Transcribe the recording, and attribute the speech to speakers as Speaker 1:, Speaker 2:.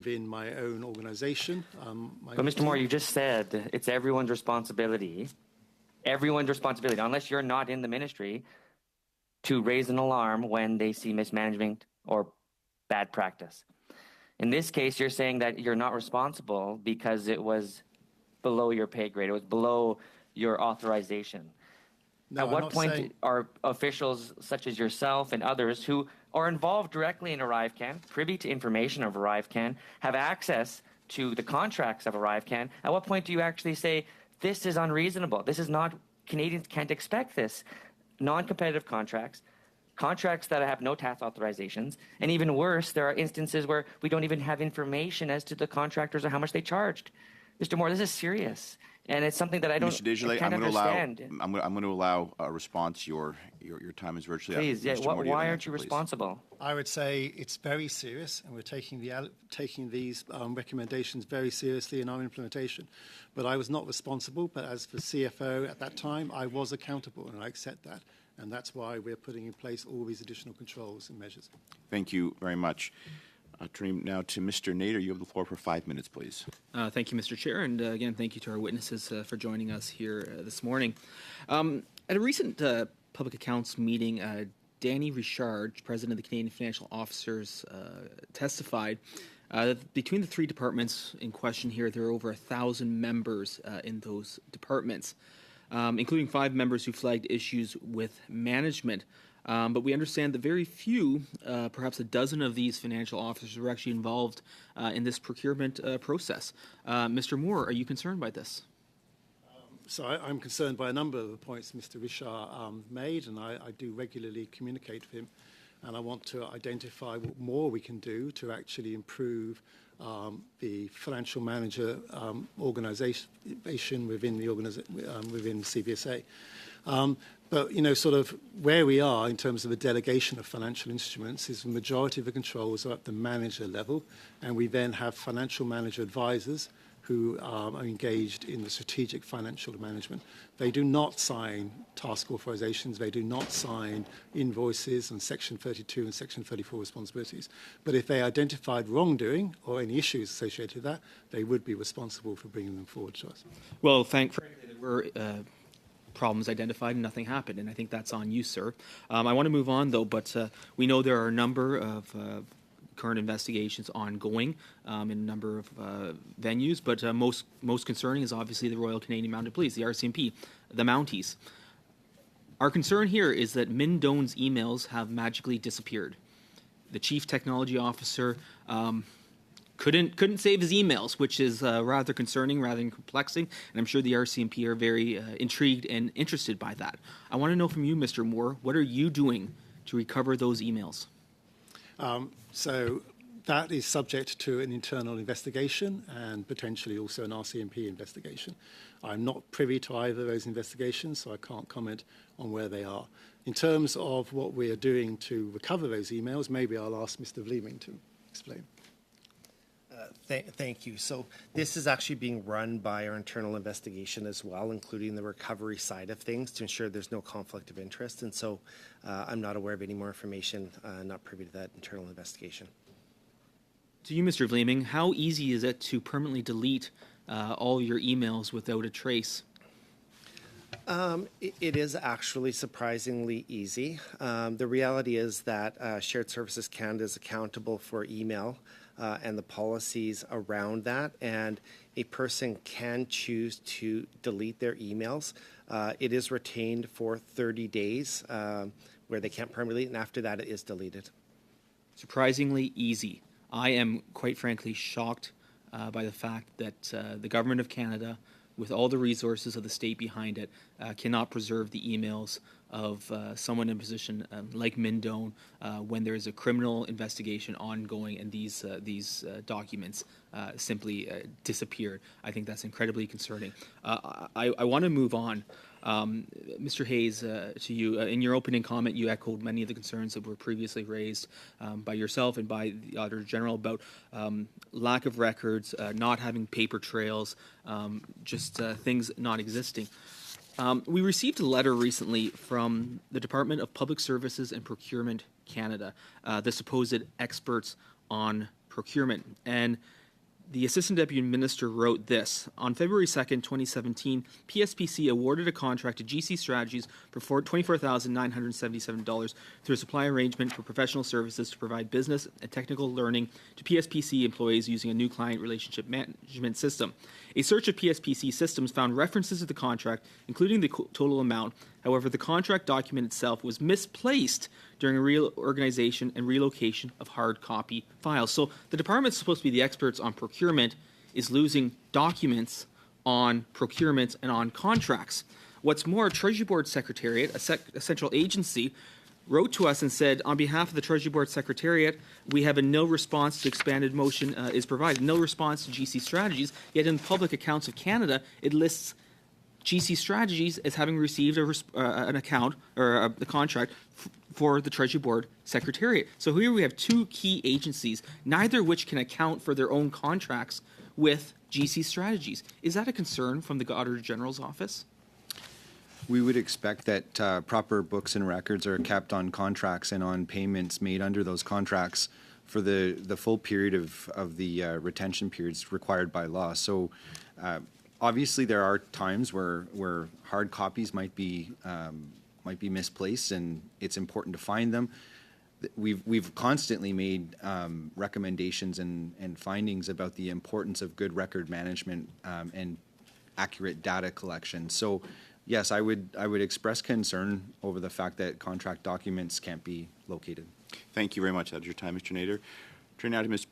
Speaker 1: within my own organisation.
Speaker 2: But Mr. Moore, you just said it's everyone's responsibility. Everyone's responsibility, unless you're not in the ministry, to raise an alarm when they see mismanagement or bad practice. In this case, you're saying that you're not responsible because it was below your pay grade. It was below your authorization.
Speaker 1: No,
Speaker 2: At what point are officials such as yourself and others who are involved directly in ArriveCAN, privy to information of ArriveCAN, have access to the contracts of ArriveCAN, at what point do you actually say, this is unreasonable, this is not, Canadians can't expect this? Non-competitive contracts, contracts that have no tax authorizations, and even worse, there are instances where we don't even have information as to the contractors or how much they charged. Mr. Moore, this is serious, and it's something that I don't understand.
Speaker 3: I'm going to allow a response. Your time is virtually up.
Speaker 2: Please, yeah. Why aren't you responsible?
Speaker 1: I would say it's very serious, and we're taking these recommendations very seriously in our implementation. But I was not responsible. But as the CFO at that time, I was accountable, and I accept that. And that's why we're putting in place all these additional controls and measures.
Speaker 3: Thank you very much. Turning now to Mr. Nader, you have the floor for 5 minutes, please.
Speaker 4: Thank you, Mr. Chair, and again, thank you to our witnesses for joining us here this morning. At a recent public accounts meeting, Danny Richard, president of the Canadian Financial Officers, testified that between the three departments in question here, there are over 1,000 members in those departments, including 5 members who flagged issues with management. But we understand that very few, perhaps a dozen of these financial officers were actually involved in this procurement process. Mr. Moore, are you concerned by this?
Speaker 1: So I'm concerned by a number of the points Mr. Richard made, and I do regularly communicate with him. And I want to identify what more we can do to actually improve the financial manager organisation within the within CBSA. But, you know, sort of where we are in terms of the delegation of financial instruments is the majority of the controls are at the manager level, and we then have financial manager advisors who are engaged in the strategic financial management. They do not sign task authorizations, they do not sign invoices and Section 32 and Section 34 responsibilities. But if they identified wrongdoing or any issues associated with that, they would be responsible for bringing them forward to us.
Speaker 4: Well, thankfully, there were problems identified and nothing happened, and I think that's on you, sir. I want to move on, though, but we know there are a number of current investigations ongoing in a number of venues, but most concerning is obviously the Royal Canadian Mounted Police, the RCMP, the Mounties. Our concern here is that Min Doan's emails have magically disappeared. The Chief Technology Officer couldn't save his emails, which is rather concerning, rather than perplexing, and I'm sure the RCMP are very intrigued and interested by that. I want to know from you, Mr. Moore, what are you doing to recover those emails?
Speaker 1: So that is subject to an internal investigation and potentially also an RCMP investigation. I'm not privy to either of those investigations, so I can't comment on where they are. In terms of what we are doing to recover those emails, maybe I'll ask Mr. Vleeming to explain.
Speaker 5: Thank you. So this is actually being run by our internal investigation as well, including the recovery side of things to ensure there's no conflict of interest. And so I'm not aware of any more information, not privy to that internal investigation.
Speaker 4: To you, Mr. Vleeming, how easy is it to permanently delete all your emails without a trace?
Speaker 5: It is actually surprisingly easy. The reality is that Shared Services Canada is accountable for email and the policies around that, and a person can choose to delete their emails. It is retained for 30 days where they can't permanently, and after that it is deleted.
Speaker 4: Surprisingly easy. I am quite frankly shocked by the fact that the Government of Canada, with all the resources of the state behind it, cannot preserve the emails of someone in a position like Min Doan when there is a criminal investigation ongoing and these documents simply disappeared. I think that's incredibly concerning. I want to move on. Mr. Hayes, to you, in your opening comment, you echoed many of the concerns that were previously raised by yourself and by the Auditor General about lack of records, not having paper trails, just things not existing. We received a letter recently from the Department of Public Services and Procurement Canada, the supposed experts on procurement. And the Assistant Deputy Minister wrote this. On February 2nd, 2017, PSPC awarded a contract to GC Strategies for $24,977 through a supply arrangement for professional services to provide business and technical learning to PSPC employees using a new client relationship management system. A search of PSPC systems found references to the contract, including the total amount. However, the contract document itself was misplaced during a reorganization and relocation of hard copy files. So the department's supposed to be the experts on procurement is losing documents on procurement and on contracts. What's more, Treasury Board Secretariat, a central agency, wrote to us and said, on behalf of the Treasury Board Secretariat, we have a no response to expanded motion is provided, no response to GC Strategies, yet in the Public Accounts of Canada, it lists GC Strategies as having received an account or a contract for the Treasury Board Secretariat. So here we have two key agencies, neither of which can account for their own contracts with GC Strategies. Is that a concern from the Auditor General's office?
Speaker 6: We would expect that proper books and records are kept on contracts and on payments made under those contracts for the full period of the retention periods required by law. So obviously there are times where hard copies might be misplaced, and it's important to find them. We've constantly made recommendations and findings about the importance of good record management and accurate data collection. So yes, I would express concern over the fact that contract documents can't be located.
Speaker 3: Thank you very much. That's your time, Mr. Nader. Turn now to Ms.